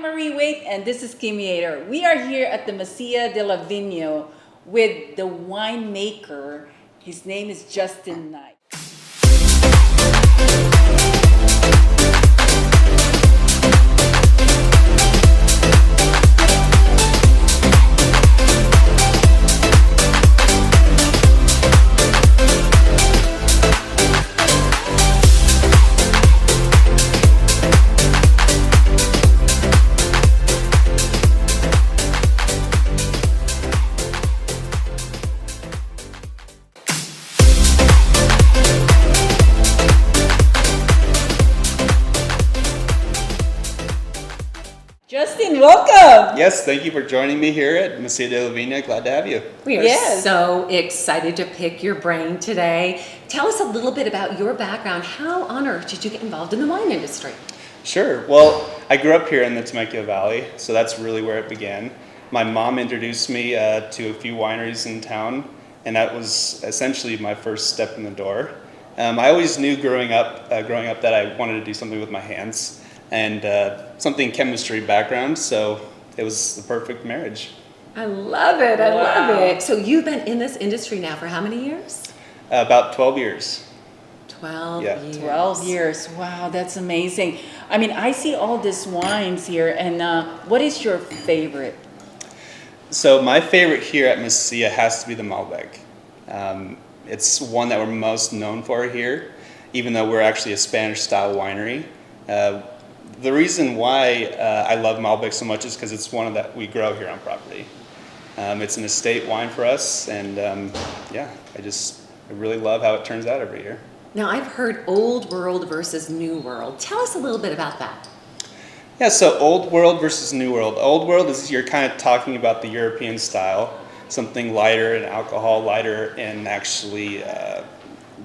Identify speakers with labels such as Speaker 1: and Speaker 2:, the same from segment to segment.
Speaker 1: Marie Waite, and this is Kimiator. We are here at the Mesilla de la Vino with the winemaker. His name is Justin Knight. Justin, welcome.
Speaker 2: Yes, thank you for joining me here at Mesilla de la Vina. Glad to have you.
Speaker 3: We are so excited to pick your brain today. Tell us a little bit about your background. How on earth did you get involved in the wine industry?
Speaker 2: Sure. Well, I grew up here in the Temecula Valley, so that's really where it began. My mom introduced me to a few wineries in town, and that was essentially my first step in the door. I always knew growing up that I wanted to do something with my hands and something chemistry background, so it was the perfect marriage.
Speaker 3: I love it. I love it. So you've been in this industry now for how many years?
Speaker 2: About 12 years.
Speaker 3: 12
Speaker 2: Yeah.
Speaker 3: years.
Speaker 1: 12 years. Wow, that's amazing. I mean, I see all these wines here, and what is your favorite?
Speaker 2: So my favorite here at Mesilla has to be the Malbec. It's one that we're most known for here, even though we're actually a Spanish-style winery. The reason why I love Malbec so much is because it's one that we grow here on property. It's an estate wine for us, and I really love how it turns out every year.
Speaker 3: Now, I've heard old world versus new world. Tell us a little bit about that.
Speaker 2: Yeah, so old world versus new world. Old world is you're kind of talking about the European style, something lighter in alcohol, lighter in actually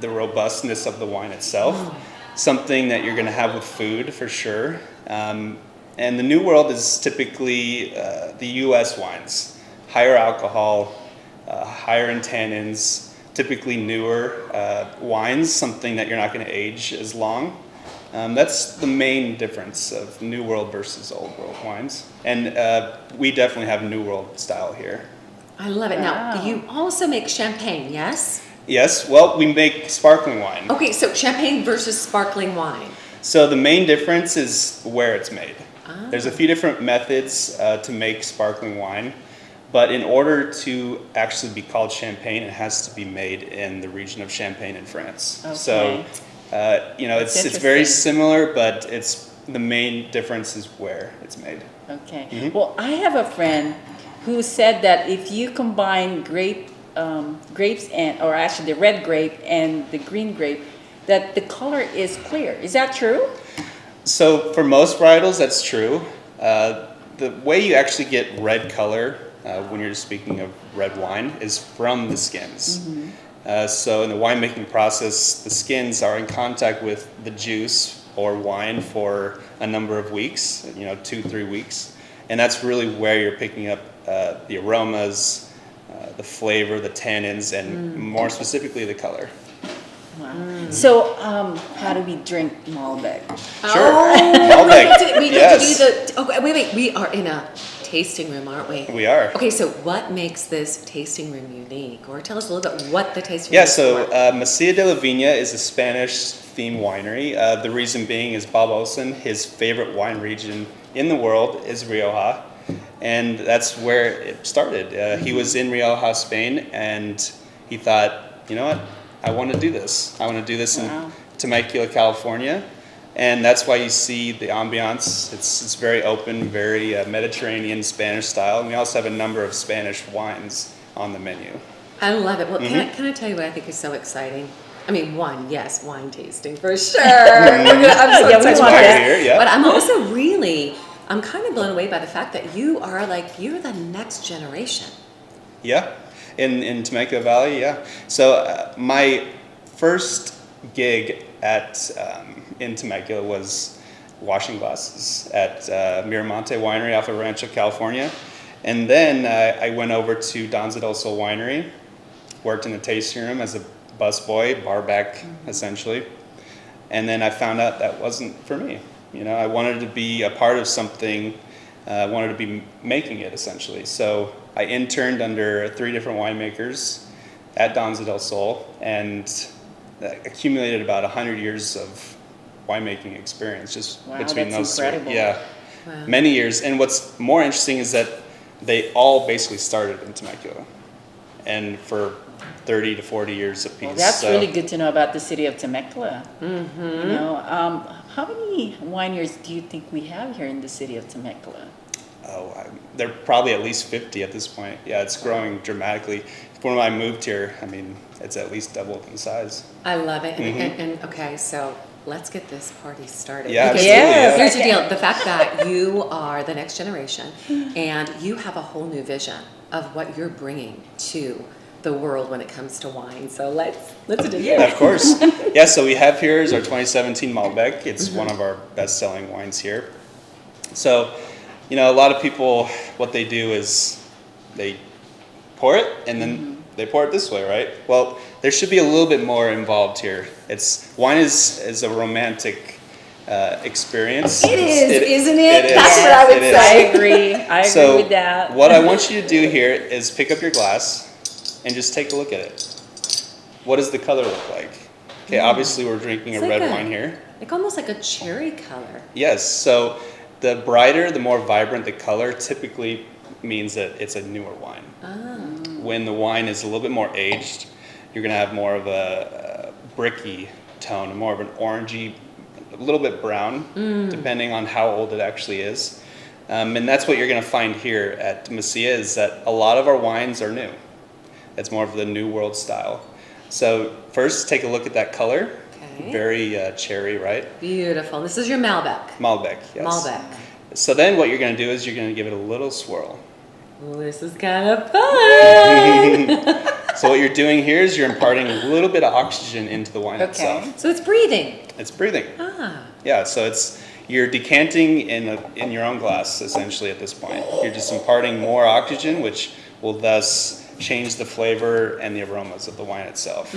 Speaker 2: the robustness of the wine itself. Something that you're going to have with food for sure. And the new world is typically the U.S. wines, higher alcohol, higher in tannins, typically newer wines, something that you're not going to age as long. That's the main difference of new world versus old world wines. And we definitely have new world style here.
Speaker 3: I love it.
Speaker 1: Wow.
Speaker 3: Now, you also make champagne, yes?
Speaker 2: Yes, well, we make sparkling wine.
Speaker 3: Okay, so champagne versus sparkling wine.
Speaker 2: So the main difference is where it's made.
Speaker 3: Ah.
Speaker 2: There's a few different methods to make sparkling wine, but in order to actually be called champagne, it has to be made in the region of Champagne in France.
Speaker 1: Okay.
Speaker 2: So, it's very similar, but the main difference is where it's made.
Speaker 1: Okay.
Speaker 2: Mhm.
Speaker 1: Well, I have a friend who said that if you combine grapes or actually the red grape and the green grape, that the color is clear. Is that true?
Speaker 2: So for most varietals, that's true. The way you actually get red color when you're speaking of red wine is from the skins. So in the winemaking process, the skins are in contact with the juice or wine for a number of weeks, 2-3 weeks. And that's really where you're picking up the aromas, the flavor, the tannins, and more specifically the color.
Speaker 1: Wow. So, how do we drink Malbec?
Speaker 2: Sure.
Speaker 3: Oh,
Speaker 2: Malbec.
Speaker 3: we get to do the. Okay, wait. We are in a tasting room, aren't we?
Speaker 2: We are.
Speaker 3: Okay, so what makes this tasting room unique? Or tell us a little bit what the tasting room
Speaker 2: Yeah,
Speaker 3: is
Speaker 2: so
Speaker 3: for.
Speaker 2: Mesilla de la Vina is a Spanish-themed winery. The reason being is Bob Olson, his favorite wine region in the world is Rioja, and that's where it started. He was in Rioja, Spain, and he thought, you know what, I want to do this. I want to do this in Temecula, California, and that's why you see the ambiance. It's very open, very Mediterranean Spanish style, and we also have a number of Spanish wines on the menu.
Speaker 3: I love it. Well, can I tell you what I think is so exciting? I mean, wine tasting for sure. I'm so
Speaker 1: Yeah, we
Speaker 3: excited
Speaker 1: want
Speaker 3: for
Speaker 1: that.
Speaker 3: this.
Speaker 2: Here, yeah.
Speaker 3: But I'm also I'm kind of blown away by the fact that you're the next generation.
Speaker 2: Yeah, in Temecula Valley, yeah. So my first gig in Temecula was washing glasses at Miramonte Winery off of Rancho, California. And then I went over to Donza del Sol Winery, worked in the tasting room as a busboy, barback essentially. And then I found out that wasn't for me. You know, I wanted to be a part of something wanted to be making it essentially. So I interned under 3 different winemakers at Donza del Sol and accumulated about 100 years of winemaking experience just
Speaker 1: Wow,
Speaker 2: between
Speaker 1: that's
Speaker 2: those
Speaker 1: incredible.
Speaker 2: three. Yeah,
Speaker 3: Wow.
Speaker 2: many years. And what's more interesting is that they all basically started in Temecula, and for 30 to 40 years apiece.
Speaker 1: Well, that's
Speaker 2: So-
Speaker 1: really good to know about the city of Temecula. You know, how many wine years do you think we have here in the city of Temecula?
Speaker 2: They're probably at least 50 at this point. Yeah, it's growing dramatically. When I moved here, I mean, it's at least doubled in size.
Speaker 3: I love it. And okay, so let's get this party started.
Speaker 2: Yeah,
Speaker 3: Because
Speaker 2: absolutely, yeah.
Speaker 3: here's the deal: the fact that you are the next generation and you have a whole new vision of what you're bringing to the world when it comes to wine. So let's do
Speaker 2: Yeah,
Speaker 3: it.
Speaker 2: of course. Yeah, so we have here is our 2017 Malbec. It's one of our best-selling wines here. So, you know, a lot of people, what they do is they pour it and then they pour it this way, right? Well, there should be a little bit more involved here. Wine is a romantic experience.
Speaker 3: It is, isn't it?
Speaker 2: It is.
Speaker 3: That's what I would
Speaker 2: It is.
Speaker 1: I
Speaker 3: say.
Speaker 1: agree. I agree
Speaker 2: So
Speaker 1: with that.
Speaker 2: what I want you to do here is pick up your glass and just take a look at it. What does the color look like? Okay, obviously we're drinking
Speaker 3: It's
Speaker 2: a
Speaker 3: like
Speaker 2: red wine here.
Speaker 3: Like almost like a cherry color.
Speaker 2: Yes, so the brighter, the more vibrant the color typically means that it's a newer wine. When the wine is a little bit more aged, you're gonna have more of a bricky tone, more of an orangey, a little bit brown, depending on how old it actually is. And that's what you're gonna find here at Mesilla is that a lot of our wines are new. It's more of the New World style. So first, take a look at that color.
Speaker 3: Okay.
Speaker 2: Very cherry, right?
Speaker 3: Beautiful. This is your Malbec.
Speaker 2: Malbec, yes.
Speaker 3: Malbec.
Speaker 2: So then what you're gonna do is you're gonna give it a little swirl.
Speaker 3: Well, this is kind of fun.
Speaker 2: So what you're doing here is you're imparting a little bit of oxygen into the wine
Speaker 1: Okay.
Speaker 2: itself.
Speaker 3: So it's breathing.
Speaker 2: It's breathing.
Speaker 3: Ah.
Speaker 2: Yeah, so you're decanting in your own glass essentially at this point. You're just imparting more oxygen, which will thus change the flavor and the aromas of the wine itself.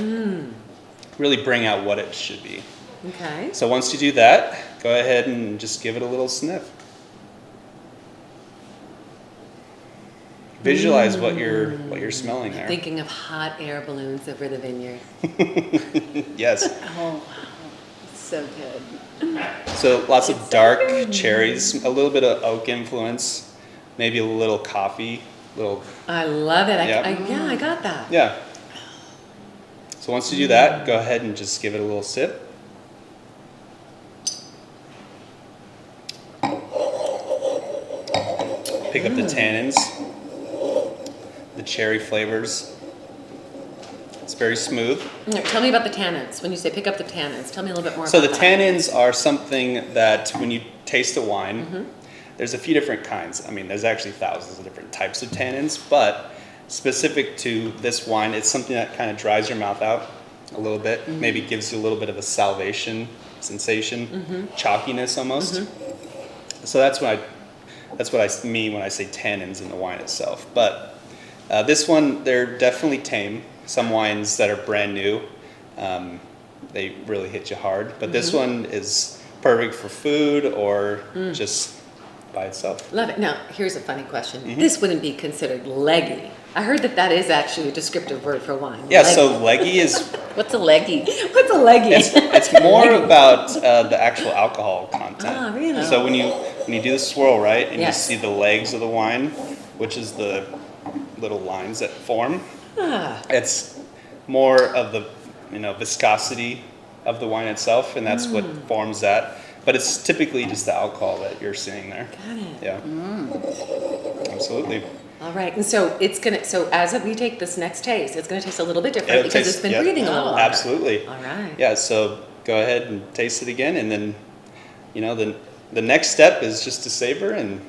Speaker 2: Really bring out what it should be.
Speaker 3: Okay.
Speaker 2: So once you do that, go ahead and just give it a little sniff. Visualize what you're smelling there.
Speaker 3: Thinking of hot air balloons over the vineyard.
Speaker 2: Yes.
Speaker 1: Oh, wow. It's so good.
Speaker 2: So lots of dark cherries, a little bit of oak influence, maybe a little coffee, little
Speaker 3: I love it.
Speaker 2: Yeah.
Speaker 3: I got that.
Speaker 2: yeah. So once you do that, go ahead and just give it a little sip. Pick up the tannins, the cherry flavors. It's very smooth.
Speaker 3: Tell me about the tannins. When you say pick up the tannins, tell me a little bit more
Speaker 2: So
Speaker 3: about
Speaker 2: the
Speaker 3: that.
Speaker 2: tannins are something that when you taste a wine, there's a few different kinds. I mean, there's actually thousands of different types of tannins, but specific to this wine, it's something that kind of dries your mouth out a little bit, maybe gives you a little bit of a salivation sensation, chalkiness almost. So that's what I mean when I say tannins in the wine itself. But this one, they're definitely tame. Some wines that are brand new, they really hit you hard. But this one is perfect for food or just by itself.
Speaker 3: Love it. Now, here's a funny question. This wouldn't be considered leggy. I heard that is actually a descriptive word for wine.
Speaker 2: Yeah,
Speaker 3: Leggy.
Speaker 2: so leggy is
Speaker 1: What's a leggy?
Speaker 3: What's a leggy?
Speaker 2: it's more about the actual alcohol content.
Speaker 3: Ah, really?
Speaker 2: So when you do the swirl, right, and
Speaker 3: Yes.
Speaker 2: you see the legs of the wine, which is the little lines that form, it's more of the viscosity of the wine itself, and that's what forms that. But it's typically just the alcohol that you're seeing there.
Speaker 3: Got it.
Speaker 2: Yeah. Absolutely.
Speaker 3: All right, and so as we take this next taste, it's going to taste a little bit different
Speaker 2: It'll
Speaker 3: because
Speaker 2: taste-
Speaker 3: it's been
Speaker 2: yeah.
Speaker 3: breathing a little longer.
Speaker 2: Absolutely.
Speaker 3: All right.
Speaker 2: Yeah, so go ahead and taste it again, and then, the next step is just to savor and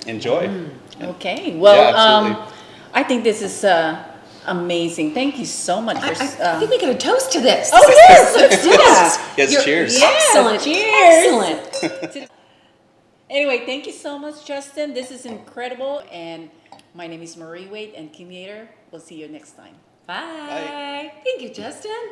Speaker 2: enjoy.
Speaker 1: Okay. Well,
Speaker 2: Yeah, absolutely.
Speaker 1: I think this is amazing. Thank you so much
Speaker 3: I
Speaker 1: for.
Speaker 3: think we get a toast to this.
Speaker 1: Oh yes, let's do that.
Speaker 2: Yes,
Speaker 3: You're-
Speaker 2: cheers.
Speaker 1: Yeah,
Speaker 3: Excellent.
Speaker 1: cheers.
Speaker 3: Excellent.
Speaker 1: Anyway, thank you so much, Justin. This is incredible. And my name is Marie Wade and Cumator. We'll see you next time.
Speaker 3: Bye. Thank you, Justin.